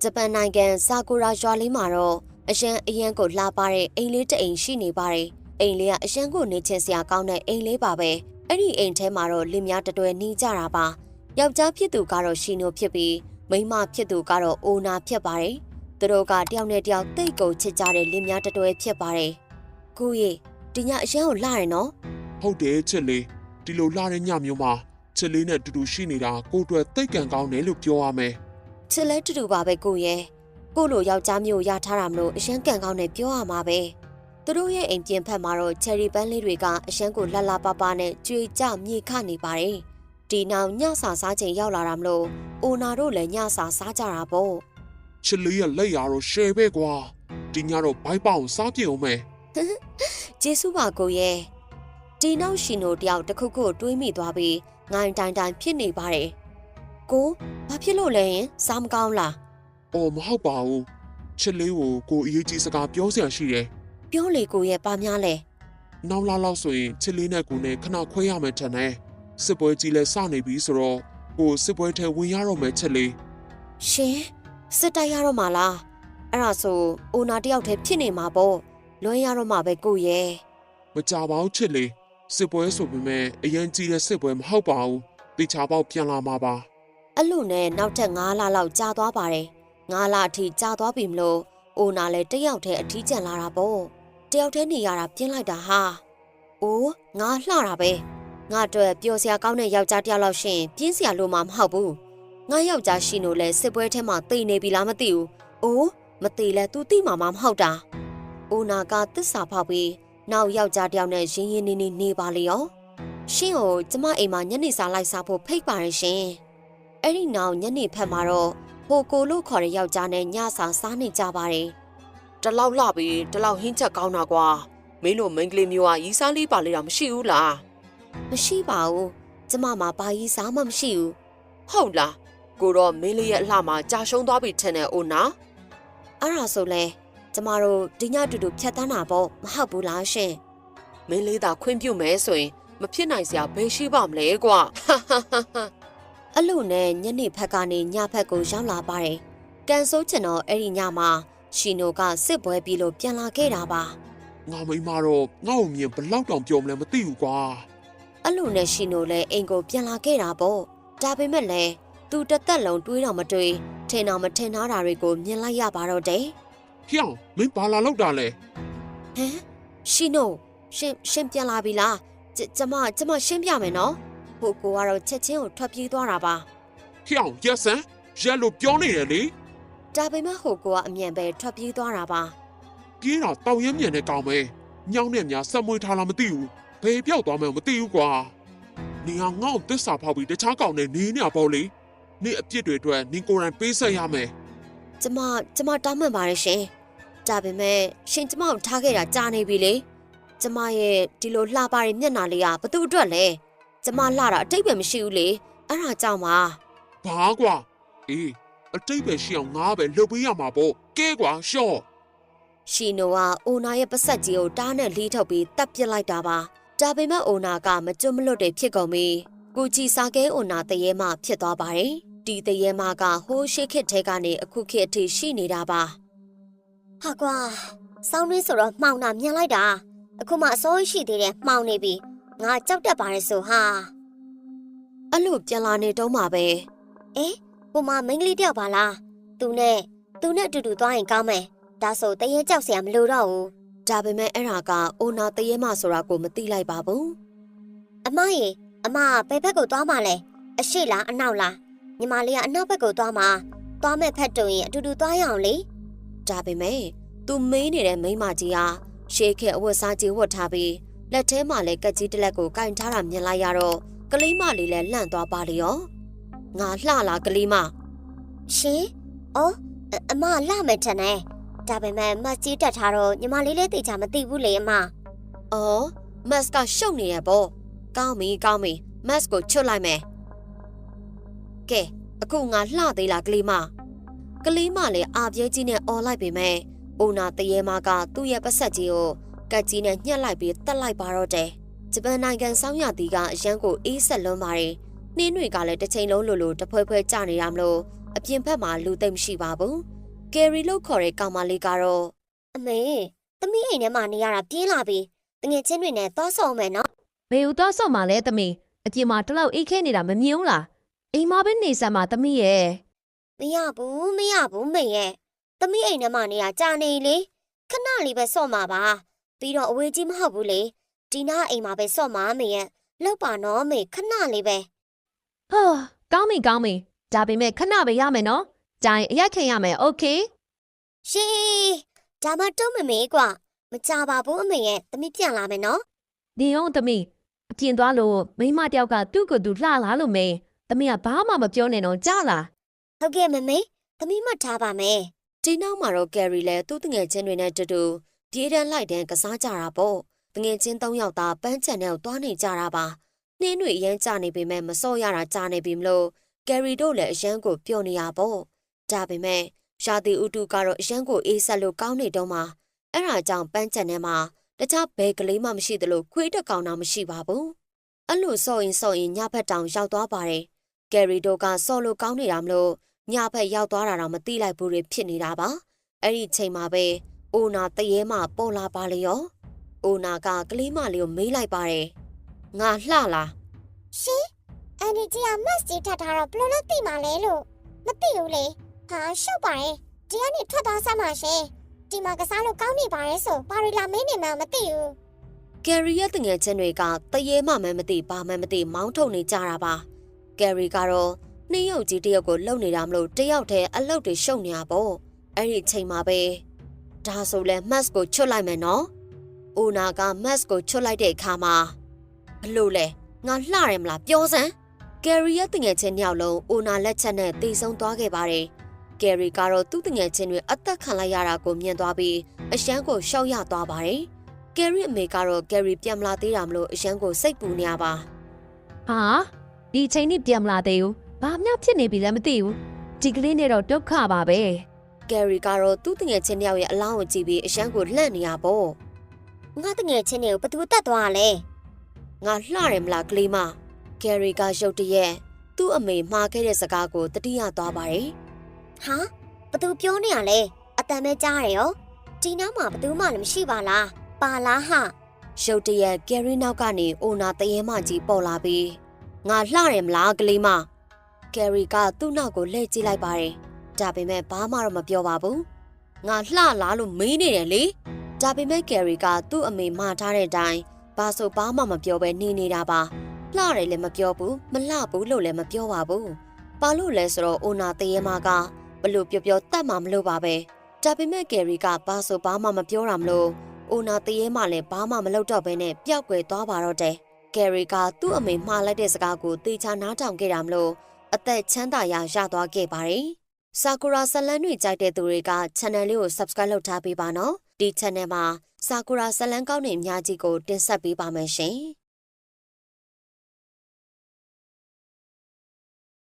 ဂျပန်နိုင်ငံဆာကူရာရွာလေးမှာတော့အရန်ကိုလှပတဲ့အိမ်လေးတစ်အိမ်ရှိနေပါတယ်။အိမ်လေးကအရန်ကိုနေချင်စရာကောင်းတဲ့အိမ်လေးပါပဲ။အဲ့ဒီအိမ်ထဲမှာတော့လင်များတတွဲနေကြတာပါ။ယောက်ျားဖြစ်သူကတော့ရှီနိုဖြစ်ပြီးမိန်းမဖြစ်သူကတော့အိုနာဖြစ်ပါတယ်။သူတို့ကတယောက်နဲ့တယောက်တိတ်ကုန်ချစ်ကြတဲ့လင်များတတွဲဖြစ်ပါတယ်။ကိုကြီးဒီညအရန်ကိုလှရနော် ဟုတ်တယ်ချစ်လေးဒီလိုလှတဲ့ညမျိုးမှာချစ်လေးနဲ့တူတူရှိနေတာကိုအတွက်တိတ်ကန်ကောင်းတယ်လို့ပြောရမယ် ချစ်လဲတူပါပဲကိုရဲ့ကိုလိုယောက်ျားမျိုးရထားတာမလို့အရန်ကန်ကောင်းနဲ့ပြောရမှာပဲသူတို့ရဲ့အိမ်ပြင်ဖက်မှာတော့ချယ်ရီပန်းလေးတွေကအရန်ကိုလှလှပပနဲ့ကြွေကြမြေခနေပါတယ်ဒီနောက်ညစာစားချိန်ရောက်လာတာမလို့အိုနာတို့လည်းညစာစားကြတာပေါ့ ချစ်လေးရဲ့လက်ရတော့ရှယ်ပဲကွာဒီညတော့ဘိုက်ပေါအောင်စားပြအောင်မယ် ကျေးဇူးပါကိုရဲ့ဒီနောက်ရှင်တို့တယောက်တစ်ခုခုတွေးမိသွားပြီးငိုင်းတိုင်းဖြစ်နေပါတယ်ကိုဘာဖြစ်လို့လဲရင်စားမကောင်းလား အော်မဟုတ်ပါဘူးချစ်လေးကိုအရေးကြီးစကားပြောစရာရှိတယ် ပြောလေကိုရဲ့ပါများလဲ နောက်လောက်ဆိုရင်ချစ်လေးနဲ့ကိုနဲ့ခဏခွဲရမယ်ထင်တယ်စစ်ပွဲကြီးလဲစနေပြီဆိုတော့ကိုစစ်ပွဲထဲဝင်ရတော့မယ်ချစ်လေး ရှင်စစ်တိုက်ရတော့မှာလားအဲ့ဒါဆိုအိုနာတယောက်တည်းဖြစ်နေမှာပေါ့လွှဲရတော့မှာပဲကိုရဲ့ မကြပါဘူးချစ်လေးစစ်ပွဲဆိုပေမဲ့အရင်ကြီးတဲ့စစ်ပွဲမဟုတ်ပါဘူးတေချာပေါက်ပြန်လာမှာပါ အဲ့လိုနဲ့နောက်ထပ်9လလောက်ကြာသွားပါတယ်9လအထိကြာသွားပြီမလို့အိုနာလည်းတယောက်တည်းအထီးကျန်လာတာပေါ့တယောက်တည်းနေရတာပြင်းလိုက်တာဟာအိုးငါလှတာပဲငါအတွက်ပျော်စရာကောင်းတဲ့ယောက်ျားတယောက်လောက်ရှင်ပြင်းစရာလိုမှမဟုတ်ဘူးငါယောက်ျားရှိလို့လဲစစ်ပွဲထဲမှာတိတ်နေပြီလားမသိဘူးအိုးမသိလဲ तू သိမှာမဟုတ်တာအိုနာကသစ္စာဖောက်ပြီးနောက်ယောက်ျားတယောက်နဲ့ရင်းရင်းနှီးနှီးနေပါလေရောရှင်ကိုကျမအိမ်မှာညနေစာလိုက်စားဖို့ဖိတ်ပါတယ်ရှင်အဲ့ဒီနောက်ညနေဖက်မှာတော့ဟိုကိုလို့ခေါ်တဲ့ယောက်ျားနဲ့ညစာစားနေကြပါတယ် တလောက်လှပြီတလောက်ဟင်းချက်ကောင်းတာကွာမင်းတို့မိန်းကလေးမျိုးကရီးစားလေးပါလေတာမရှိဘူးလား မရှိပါဘူးကျမမှာဘာကြီးစားမှမရှိဘူး ဟုတ်လားကိုတော့မင်းလေးရဲ့အလှမှာကြာရှုံးသွားပြီထင်တယ်အိုနာ အဲ့ဒါဆိုလဲကျမတို့ဒီညတူတူဖြတ်တန်းတာပေါ့မဟုတ်ဘူးလားရှင် မင်းလေးသာခွင့်ပြုမယ်ဆိုရင်မဖြစ်နိုင်စရာဘယ်ရှိပါမလဲကွာ အဲ့လိုနဲ့ညနေဖက်ကနေညဖက်ကိုရောက်လာပါတယ်ကန်ဆိုးချင်တော့အဲ့ဒီညမှာရှင်နိုကစစ်ပွဲပြီးလို့ပြန်လာခဲ့တာပါ ငါမိမတော့ငါ့ကိုမြင်ဘလောက်တောင်ပြောမလဲမသိဘူးကွာ အဲ့လိုနဲ့ရှင်နိုလည်းအိမ်ကိုပြန်လာခဲ့တာပေါ့ဒါပေမဲ့လည်းသူတစ်သက်လုံးတွေးတော့မတွေးထင်တော့မထင်ထားတာတွေကိုမြင်လိုက်ရပါတော့တယ် ဟျောင်းမင်းဘာလာလောက်တာလဲ ဟမ်ရှင်နိုရှင်ပြန်လာပြီလားကျမရှင်းပြမယ်နော်ဟိုကိုကတော့ချက်ချင်းကိုထွက်ပြေးသွားတာပါ ဟျောင်းရက်စံရက်လို့ပြောနေတယ်လေ ဒါပေမဲ့ဟိုကိုကအမြန်ပဲထွက်ပြေးသွားတာပါ ပြေးတော့တောင်ရဲမြန်နဲ့ကောင်းမယ်ညောင်းနဲ့များဆက်မွေးထားလားမသိဘူးဘယ်ပြောက်သွားမှန်းမသိဘူးကွာနေဟာငေါ့သစ္စာဖောက်ပြီးတခြားကောင်နဲ့နေနေပေါ့လေနေအပြစ်တွေအတွက်နင်ကိုယ်တိုင်ပေးဆက်ရမယ် ကျမတောင်းပန်ပါတယ်ရှင်ဒါပေမဲ့ရှင်ကျမကိုထားခဲ့တာကြာနေပြီလေကျမရဲ့ဒီလိုလှပတဲ့မျက်နှာလေးကဘသူ့အတွက်လဲကျမလှတာအတိတ်ပဲမရှိဘူးလေအဲ့ဒါကြောင့်ပါ ဘာကွာအေးအတိတ်ပဲရှိအောင်ငါပဲလှုပ်ပေးရမှာပေါ့ကဲကွာရှော့ ရှင်နိုကအိုနာရဲ့ပစက်ကြီးကိုတားနဲ့လှီးထုတ်ပြီးတပ်ပစ်လိုက်တာပါဒါပေမဲ့အိုနာကမကျွတ်မလွတ်တဲ့ဖြစ်ကုန်ပြီးကိုချီစာကဲအိုနာတရေမဖြစ်သွားပါတယ်ဒီတရေမကဟိုးရှိခစ်ထဲကနေအခုခေတ်အထိရှိနေတာပါဟာကွာစောင်းရင်းဆိုတော့မှောင်တာမြင်လိုက်တာအခုမှအစိုးရရှိသေးတယ်မှောင်နေပြီငါကြောက်တတ်ပါတယ်ဆိုဟာအဲ့လိုပြန်လာနေတော့မှာပဲအေးဟိုမှာမိန်းကလေးတယောက်ပါလားသူနဲ့အတူတူသွားရင်ကောင်းမယ်ဒါဆိုတရေကြောက်စရာမလိုတော့ဘူးဒါပေမဲ့အဲ့ဒါကအိုနာတရေမဆိုတာကိုမသိလိုက်ပါဘူးအမရေအမဘယ်ဘက်ကိုသွားမှလဲအရှိလားအနောက်လားညီမလေးကအနောက်ဘက်ကိုသွားမှာသွားမဲ့ဖက်တုံရင်အတူတူသွားရအောင်လေဒါပေမဲ့သူမေးနေတဲ့မိန်းမကြီးဟာရှေးခေတ်အဝတ်စားကြီးဝတ်ထားပြီးလက်ထဲမှာလည်းကက်ကြီးတစ်လက်ကိုကင်ထားတာမြင်လိုက်ရတော့ကလေးမလေးလည်းလန့်သွားပါလေရောငါလှလားကလေးမရှင်အော်အမလှမယ်ထင်တယ်ဒါပေမဲ့မတ်ကြီးတက်ထားတော့ညီမလေးလည်းသိချာမသိဘူးလေအမအော်မတ်ကရှုပ်နေရပေါ့ကောင်းပြီမတ်ကိုချွတ်လိုက်မယ်ကဲအခုငါလှသေးလားကလေးမလည်းအာပြဲကြီးနဲ့អော်လိုက်ပေမဲ့အိုနာတရေမကသူ့ရဲ့ပစက်ကြီးကိုကက်ကြီးနဲ့ညှက်လိုက်ပြီးတက်လိုက်ပါတော့တယ်ဂျပန်နိုင်ငံစောင်းရသည်ကအရန်ကိုအေးဆက်လွန်းပါတယ်နှင်းတွေကလည်းတစ်ချိန်လုံးလိုတဖွဲဖွဲကျနေရမလို့ အပြင်ဘက်မှာလူသိမ့်မရှိပါဘူးကယ်ရီလို့ခေါ်တဲ့ကောင်မလေးကတော့အမေသမီးအိမ်ထဲမှာနေရတာပြင်းလာပြီတငယ်ချင်းတွေနဲ့သွားဆောင်မယ်နော် ဘယ်ဦးသွားဆော့မှလဲသမီးအပြင်မှာတလောက်အိတ်ခဲနေတာမမြင်ဘူးလားအိမ်မှာပဲနေစမ်းမှာသမီးရဲ့ မရဘူးမေရဲ့သမီးအိမ်ထဲမှာနေရကြာနေလေခဏလေးပဲဆော့မှာပါပြီးတော့အဝေးကြီးမဟုတ်ဘူးလေဒီနာအိမ်မှာပဲဆော့မှာမေရဲ့လောက်ပါနော်မေခဏလေးပဲ ဟာကောင်းပြီဒါပေမဲ့ခဏပဲရမယ်နော်ကြိုင်အရက်ခင်ရမယ်โอเค ရှေးဒါမှတော့မမေကွာမကြပါဘူးအမေရဲ့သမီးပြန်လာမယ်နော် ဒီအောင်သမီးအပြင်သွားလို့မိမတယောက်ကသူ့ကိုယ်သူလှလာလို့မေသမီးကဘာမှမပြောနဲ့တော့ကြားလား ဟုတ်ကဲ့မမေသမီးမှတ်ထားပါမယ်ဒီနောက်မှာတော့ကယ်ရီလည်းသူ့တငယ်ချင်းတွေနဲ့တူတူပြေးတန်းလိုက်တန်းကစားကြတာပေါ့တငယ်ချင်း၃ယောက်သားပန်းချန်နဲ့သွားနေကြတာပါနှင်းတွေအရန်ကြနေပေမဲ့မစော့ရတာကြာနေပြီမလို့ကယ်ရီတို့လည်းအရန်ကိုပျော်နေရပေါ့ဒါပေမဲ့ရှာတီဦးတူကတော့အရန်ကိုအေးဆက်လို့ကောင်းနေတော့မှအဲ့ဒါကြောင့်ပန်းချန်ထဲမှာတခြားဘယ်ကလေးမှမရှိသလိုခွေးတစ်ကောင်တောင်မရှိပါဘူးအဲ့လိုစော့ရင်ညဘက်တောင်ရောက်သွားပါတယ်ကယ်ရီတို့ကစော့လို့ကောင်းနေတာမလို့ညဘက်ရောက်သွားတာတော့မသိလိုက်ဘူးတွေဖြစ်နေတာပါအဲ့ဒီချိန်မှာပဲအိုနာတရေမှပေါ်လာပါလေရောအိုနာကကလေးမလေးကိုမေးလိုက်ပါတယ်ငါလှလားရှင်အဲ့ဒီကြီးကမတ်ကြီးထပ်ထားတော့ဘလို့လဲသိမှလဲလို့မသိဘူးလေဟာရှုပ်ပါတယ်ဒီကနေထွက်သွားစမ်းပါရှင်ဒီမှာကစားလို့ကောင်းနေပါတယ်ဆိုဘာတွေလာမင်းနေမှမသိဘူးကယ်ရီရဲ့တငယ်ချင်းတွေကတရေမှမသိဘာမှမသိမောင်းထုတ်နေကြတာပါကယ်ရီကတော့နှင်းရုပ်ကြီးတယောက်ကိုလှုပ်နေတာမလို့တယောက်တည်းအလုတ်တွေရှုပ်နေတာပေါ့အဲ့ဒီချိန်မှာပဲဒါဆိုလဲမတ်ကိုချွတ်လိုက်မယ်နော်အိုနာကမတ်ကိုချွတ်လိုက်တဲ့အခါမှာဘလို့လဲငါလှတယ်မလားပြောစမ်းကယ်ရီရဲ့တငယ်ချင်းညောက်လုံးအိုနာလက်ချက်နဲ့တေဆုံးသွားခဲ့ပါတယ်ကယ်ရီကတော့သူ့တငယ်ချင်းတွေအသက်ခံလိုက်ရတာကိုမြင်သွားပြီးအရှမ်းကိုရှောက်ရသွားပါတယ်ကယ်ရီအမေကတော့ကယ်ရီပြန်မလာသေးတာမလို့အရှမ်းကိုစိတ်ပူနေရပါဟာဒီချိန်นี่ပြန်မလာသေးဘူးဘာမှဖြစ်နေပြီလဲမသိဘူးဒီကလေးနဲ့တော့ဒုက္ခပါပဲ ကယ်ရီကတော့သူ့တငယ်ချင်းတယောက်ရဲ့အလောင်းကိုကြည့်ပြီးအရှမ်းကိုလှန့်နေရပေါ့ငါတငယ်ချင်းတွေကိုဘသူတတ်သွားလဲငါလှတယ်မလားကလေးမကယ်ရီကရုတ်တရက်သူ့အမေမှားခဲ့တဲ့စကားကိုတတိယသွားပါတယ်ဟာဘသူပြောနေရလဲအတန်ပဲကြားရရောဒီနောက်မှာဘသူမှလည်းမရှိပါလားပါလားဟာရုတ်တရက်ကယ်ရီနောက်ကနေအိုနာတရေမကြီးပေါ်လာပြီးငါလှတယ်မလားကလေးမကယ်ရီကသူ့နောက်ကိုလှည့်ကြည့်လိုက်ပါတယ်ဒါပေမဲ့ဘာမှတော့မပြောပါဘူးငါလှလားလို့မေးနေတယ်လေဒါပေမဲ့ကယ်ရီကသူ့အမေမှားထားတဲ့အတိုင်းဘာဆိုဘာမှမပြောဘဲနေနေတာပါလှတယ်လည်းမပြောဘူးမလှဘူးလို့လည်းမပြောပါဘူးဘာလို့လဲဆိုတော့အိုနာတရေမကဘလို့ပြောတတ်မှမလို့ပါပဲဒါပေမဲ့ကယ်ရီကဘာဆိုဘာမှမပြောတာမလို့အိုနာတရေမလည်းဘာမှမလုပ်တော့ဘဲနဲ့ပျောက်ကွယ်သွားပါတော့တယ်ကယ်ရီကသူ့အမေမှားလိုက်တဲ့စကားကိုသေချာနားထောင်ခဲ့တာမလို့အသက်ချမ်းသာရရသွားခဲ့ပါတယ်။ဆာကူရာဇလန်းတွေကြိုက်တဲ့သူတွေက channel လေးကို subscribe လုပ်ထားပေးပါနော်။ဒီ channel မှာဆာကူရာဇလန်းကောင်းတွေအများကြီးကိုတင်ဆက်ပေးပါမယ်ရှင်။